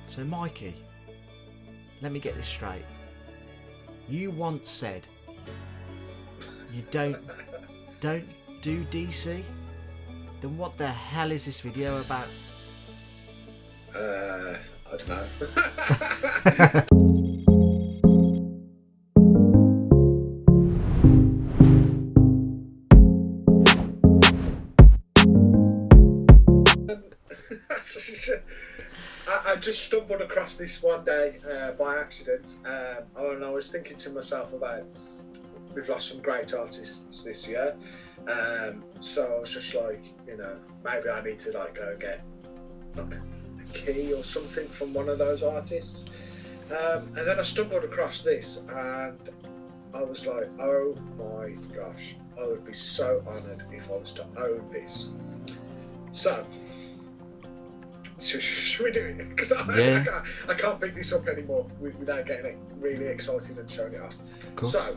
So Mikey, let me get this straight. You once said you don't do DC? Then what the hell is this video about? I don't know. I just stumbled across this one day by accident, and I was thinking to myself about we've lost some great artists this year, so I was just like, maybe I need to go get a key or something from one of those artists, and then I stumbled across this, and I was like, oh my gosh, I would be so honoured if I was to own this. So should we do it? Because I can't pick this up anymore without getting it really excited and showing it off. So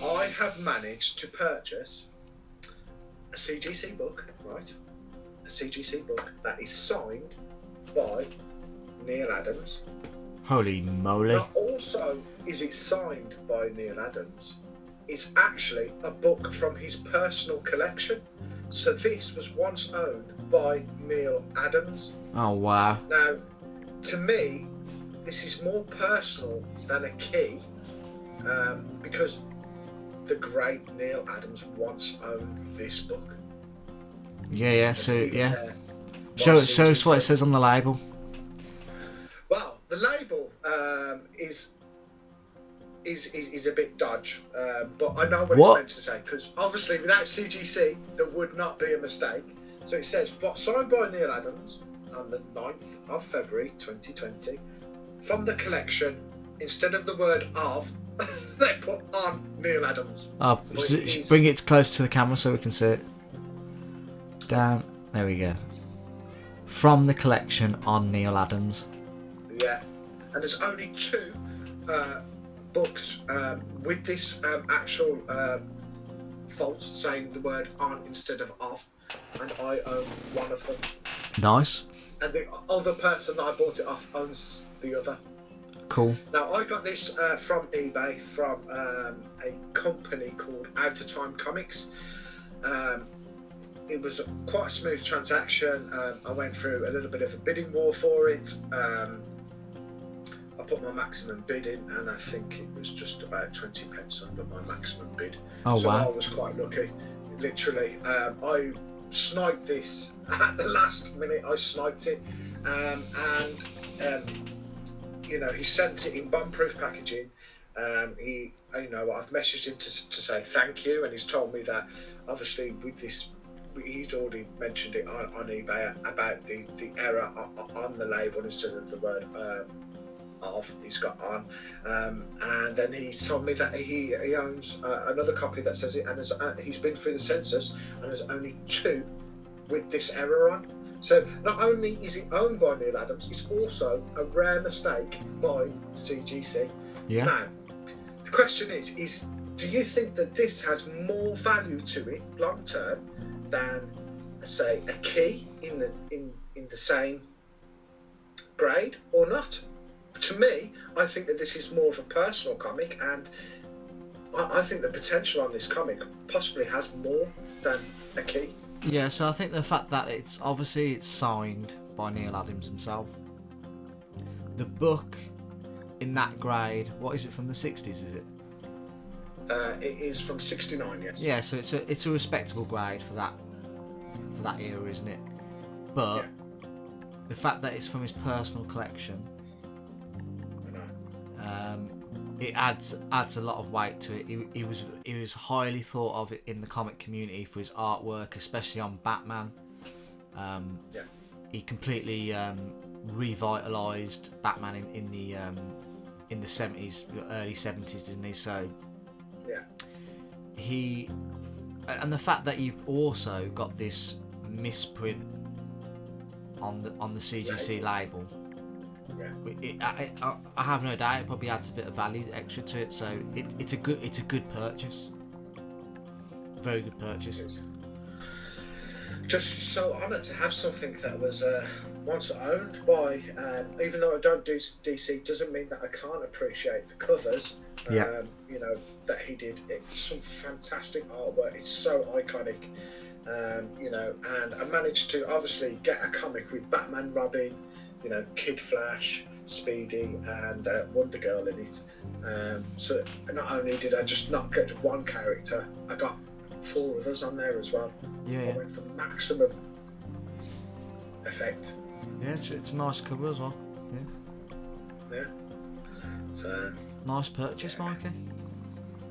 I have managed to purchase a CGC book, right? A CGC book that is signed by Neal Adams. Holy moly. Not also is it signed by Neal Adams, it's actually a book from his personal collection. So this was once owned by Neal Adams. Oh wow. Now, to me, this is more personal than a key, because the great Neal Adams once owned this book. Yeah. So yeah. Show us what it says on the label. Well, the label is a bit dodge, but I know what it's meant to say, because obviously without CGC there would not be a mistake. So it says, signed by Neal Adams on the 9th of February 2020, from the collection, instead of the word of, they put on Neal Adams. Oh, bring it close to the camera so we can see it. Down, there we go. From the collection on Neal Adams. Yeah, and there's only two books with this actual fault saying the word on instead of of, and I own one of them. Nice. And the other person that I bought it off owns the other. Cool. Now I got this from eBay from a company called Outatime Comics. It was quite a smooth transaction. I went through a little bit of a bidding war for it. I put my maximum bid in, and I think it was just about 20 pence under my maximum bid. Oh, so wow. I was quite lucky, literally. I sniped this at the last minute. I sniped it, and he sent it in bomb-proof packaging. I've messaged him to say thank you, and he's told me that obviously with this, he'd already mentioned it on eBay about the error on the label instead of the word of he's got on, and then he told me that he owns another copy that says it, and he's been through the census and there's only two with this error on. So not only is it owned by Neal Adams, it's also a rare mistake by CGC. Yeah. Now, the question is do you think that this has more value to it long term than, say, a key in the same grade or not? To me, I think that this is more of a personal comic, and I think the potential on this comic possibly has more than a key. Yeah, so I think the fact that it's signed by Neal Adams himself. The book in that grade, what is it, from the 60s, is it? It is from 69, yes. Yeah, so it's a respectable grade for that era, isn't it? But the fact that it's from his personal collection, it adds a lot of weight to it. He was highly thought of in the comic community for his artwork, especially on Batman. He completely revitalised Batman in the 70s, early 70s, didn't he? So and the fact that you've also got this misprint on the CGC label. I have no doubt it probably adds a bit of value extra to it, so it's a good purchase. Very good purchase. Just so honoured to have something that was once owned by, even though I don't do DC, doesn't mean that I can't appreciate the covers. Yeah. You know, that he did. It's some fantastic artwork. It's so iconic. You know, and I managed to obviously get a comic with Batman, Robin, you know, Kid Flash, Speedy, and Wonder Girl in it. So not only did I just not get one character, I got 4 others on there as well. Yeah. I went for maximum effect. Yeah, it's a nice cover as well. Yeah. So Nice purchase, Mikey.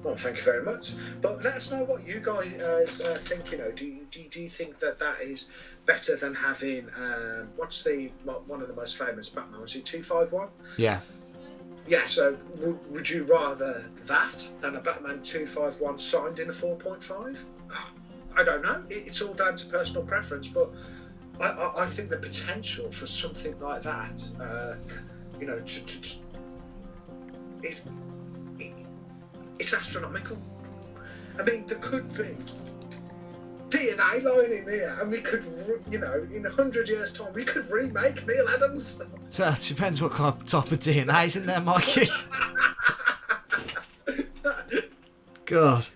well, thank you very much. But let us know what you guys think. You know, do you think that is better than having what's one of the most famous Batman? Was it 251? Yeah. Yeah. So would you rather that than a Batman 251 signed in a 4.5? I don't know. It's all down to personal preference, but I think the potential for something like that, you know, it's astronomical. I mean, there could be DNA line in here, and we could, you know, in 100 years' time, we could remake Neal Adams. Well, it depends what kind of type of DNA's in there, Mikey. God.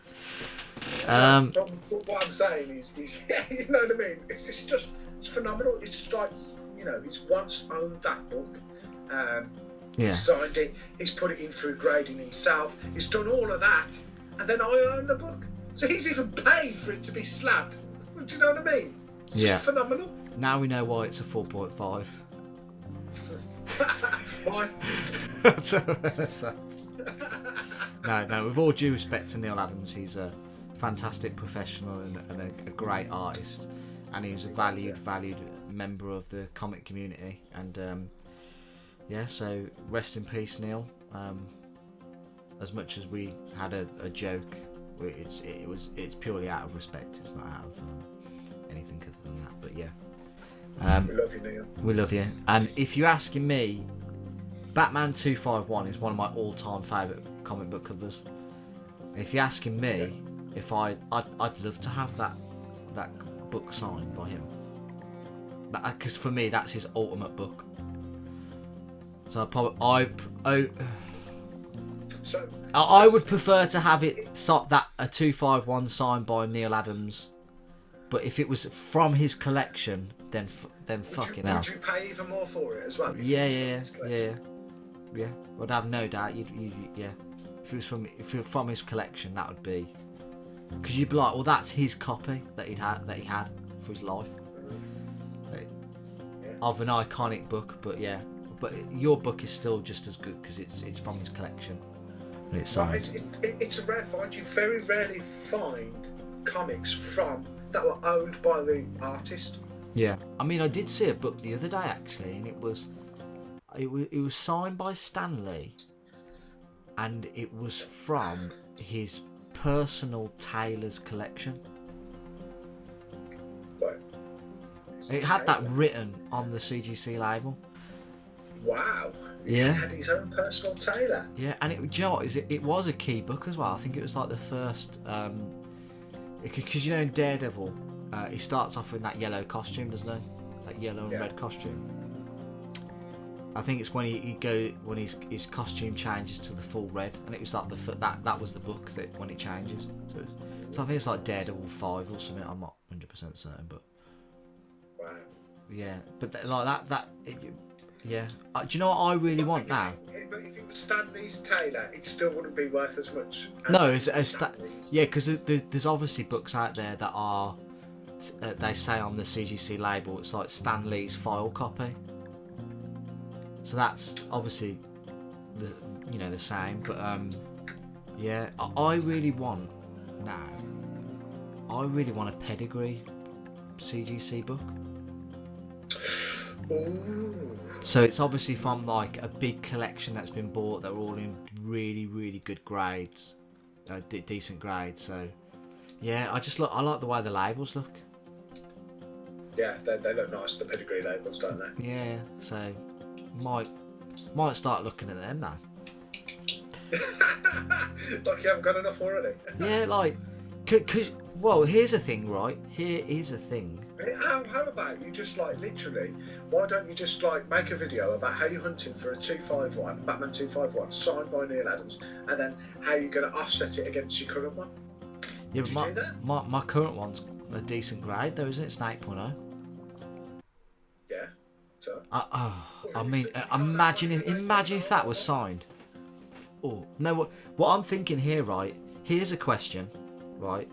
What I'm saying is yeah, you know what I mean? It's phenomenal. It's like, you know, he's once owned that book. He's signed it, he's put it in through grading himself, he's done all of that, and then I own the book. So he's even paid for it to be slabbed. Do you know what I mean? It's just phenomenal. Now we know why it's a 4.5. Why? No, with all due respect to Neal Adams, he's a fantastic professional and a great artist, and he was a valued member of the comic community, and so rest in peace, Neal. As much as we had a joke, it's purely out of respect. It's not out of anything other than that. But yeah, we love you, Neal. We love you. And if you're asking me, Batman 251 is one of my all-time favourite comic book covers. If you're asking me, if I'd love to have that book signed by him, because for me that's his ultimate book. So I would prefer to have it a 251 signed by Neal Adams, but if it was from his collection, then fucking hell. Would you pay even more for it as well? Yeah. I'd have no doubt. If it was from his collection, that would be, because you'd be like, well, that's his copy that he had for his life of an iconic book. But your book is still just as good because it's from his collection and it's signed. It's a rare find. You very rarely find comics that were owned by the artist. Yeah, I mean, I did see a book the other day actually, and it was signed by Stan Lee, and it was from his personal tailor's collection. What? It had that written on the CGC label. Wow. Yeah. He had his own personal tailor. Yeah, and it was a key book as well. I think it was like the first, because you know in Daredevil, he starts off in that yellow costume, doesn't he? That yellow and red costume. I think it's when when his costume changes to the full red, and it was like that was the book that when it changes. So I think it's like Daredevil 5 or something. I'm not 100% certain, but wow. Yeah, but yeah. Do you know what I really want now? But if it was Stan Lee's tailor, it still wouldn't be worth as much. Because there's obviously books out there that are they say on the CGC label it's like Stan Lee's file copy. So that's obviously the same, but I really want a pedigree CGC book. Ooh. So it's obviously from like a big collection that's been bought that are all in really, really good grades, decent grades. So yeah, I like the way the labels look. Yeah, they look nice, the pedigree labels, don't they? Yeah, so might start looking at them now. Like you haven't got enough already. Yeah, like, cause well, here's a thing, right? Here is a thing. How about you just like literally? Why don't you just like make a video about how you're hunting for a 251 Batman 251 signed by Neal Adams, and then how you're going to offset it against your current one? Yeah, Would but you do that? my current one's a decent grade though, isn't it? It's an 8.0. Yeah. So. I mean, imagine if that was signed. Oh no, what I'm thinking here, right? Here's a question, right?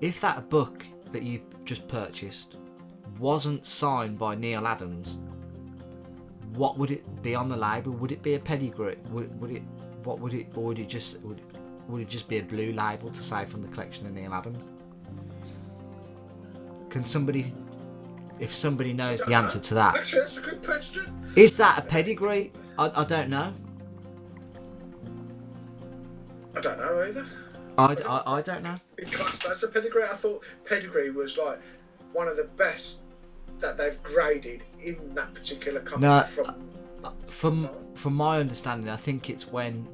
If that book that you just purchased wasn't signed by Neal Adams, what would it be on the label? Would it be a pedigree? Would it? What would it? Or would it just be a blue label to say from the collection of Neal Adams? Can somebody, if somebody knows the answer to that, Actually, that's a good question. Is that a pedigree? I don't know. I don't know either. I don't know. That's a pedigree. I thought pedigree was like one of the best that they've graded in that particular comic. No, from my understanding, I think it's when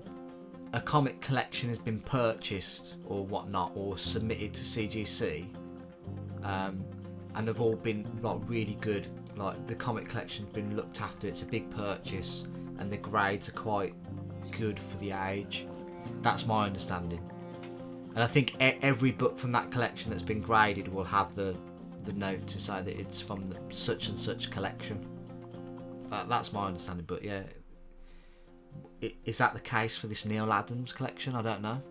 a comic collection has been purchased or whatnot, or submitted to CGC, and they've all been like really good. Like the comic collection's been looked after. It's a big purchase, and the grades are quite good for the age. That's my understanding. And I think every book from that collection that's been graded will have the note to say that it's from the such and such collection. That's my understanding. But yeah, is that the case for this Neal Adams collection? I don't know.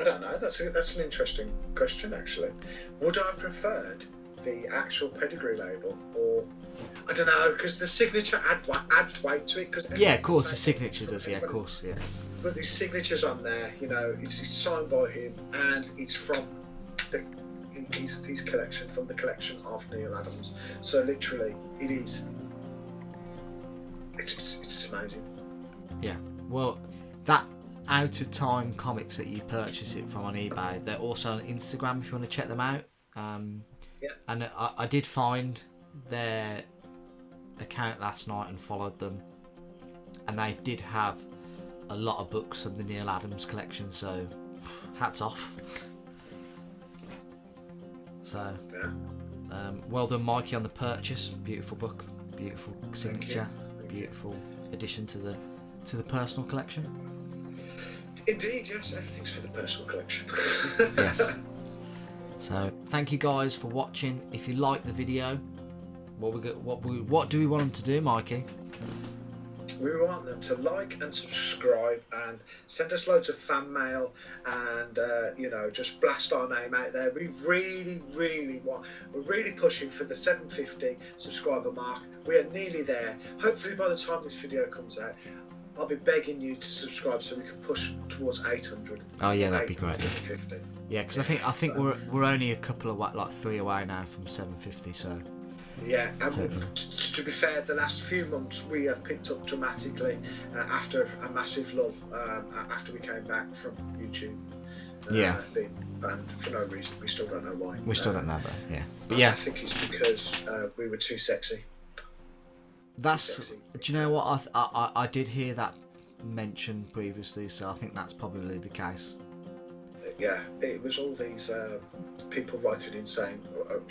I don't know. That's an interesting question, actually. Would I have preferred the actual pedigree label, or I don't know, because the signature adds weight to it. Cause yeah, of course, the signature does. Yeah, of course, yeah. But the signature's on there, you know, it's signed by him, and it's from his collection, from the collection of Neal Adams. So literally, it is. It's amazing. Yeah. Well, that Outatime Comics that you purchase it from on eBay, they're also on Instagram if you want to check them out. Yeah. And I did find their account last night and followed them, and they did have a lot of books from the Neal Adams collection, so hats off. So yeah. Well done, Mikey, on the purchase. Beautiful book, beautiful signature, beautiful addition to the personal collection. Indeed, yes, everything's for the personal collection. Yes. So thank you guys for watching. If you like the video, what do we want them to do, Mikey? We want them to like and subscribe and send us loads of fan mail, and you know, just blast our name out there. We really we're really pushing for the 750 subscriber mark. We are nearly there. Hopefully by the time this video comes out, I'll be begging you to subscribe so we can push towards 800. Oh yeah, that'd be great. 750. Yeah, because I think we're only a couple of like 3 away now from 750. So yeah, and to be fair, the last few months we have picked up dramatically after a massive lull after we came back from YouTube. Yeah. Being banned for no reason. We still don't know why. We still don't know that. Yeah, but yeah, I think it's because we were too sexy. That's. Do you know what? I did hear that mentioned previously, so I think that's probably the case. Yeah, it was all these people writing in saying,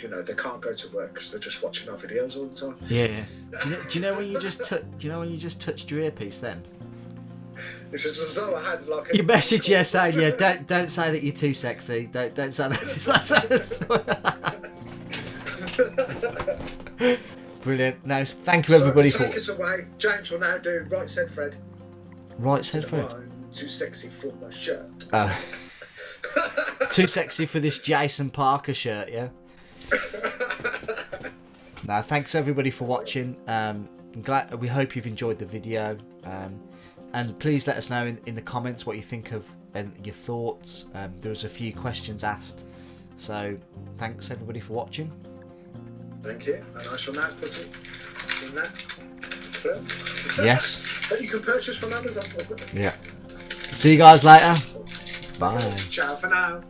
you know, they can't go to work because they're just watching our videos all the time. Yeah. Do you know when you just touched your earpiece then? It's as though I had like your message, yeah, saying, yeah, don't say that you're too sexy. Don't say that. Brilliant. No, thank you everybody for. Take us away. James will now do Right Said Fred. Right Said Fred. Too sexy for my shirt. Too sexy for this Jason Parker shirt, yeah. No, thanks everybody for watching. We hope you've enjoyed the video, and please let us know in the comments what you think of and your thoughts. There was a few questions asked, so thanks everybody for watching. Thank you, and I shall now put it in that film. Yes. That you can purchase from Amazon. Yeah. See you guys later. Bye. Ciao for now.